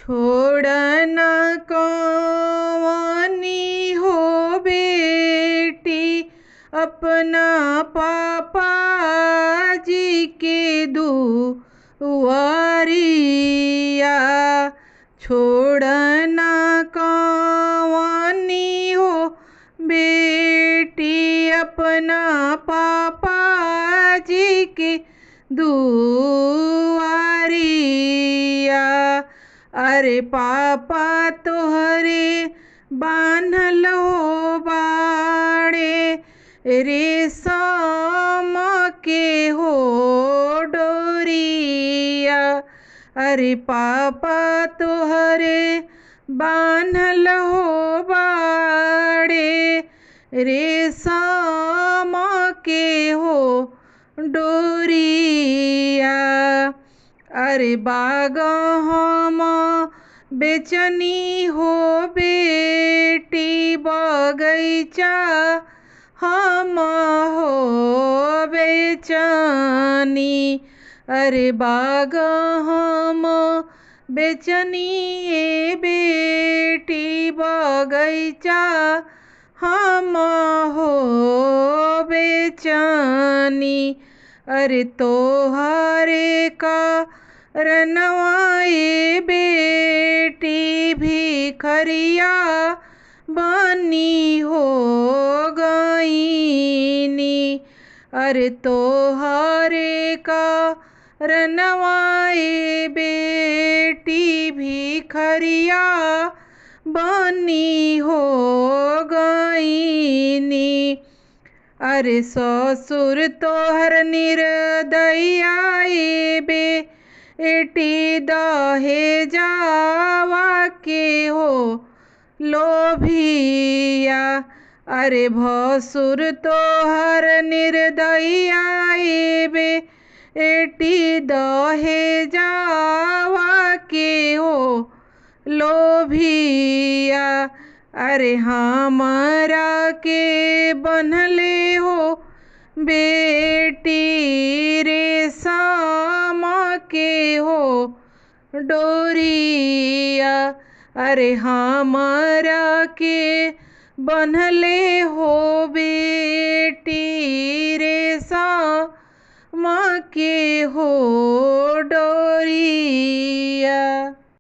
छोड़ न कवनी हो बेटी अपना पापा जी के दुआरिया। छोड़ न कवनी हो बेटी अपना पापा जी के दुआरिया। अरे पापा तोहरे बान्हल हो बाड़े रेशम के हो डोरिया। अरे पापा तोहरे बान्हल हो बाड़े रेशम के हो डोरिया। अरे बाग हम बेचनी हो बेटी बगैचा हम हो बेचनी। अरे बाग हम बेचनी ए बेटी बगैचा हम हो बेचनी। अरे तोहरे का रनवाए बेटी भिखरिया बनी हो गईनी। अरे तोहरे का रनवाए बेटी भिखरिया बनी हो गईनी। अरे ससुर तोहर निर्दया बेटी दहेजावा के हो लोभिया। अरे भसुर तोहर निर्दया बेटी दहेजावा के हो लोभिया। अरे हमरा के बनले हो बेटी रेशम के हो डोरिया। अरे हमरा के बनले हो बेटी रेशम के हो डोरिया।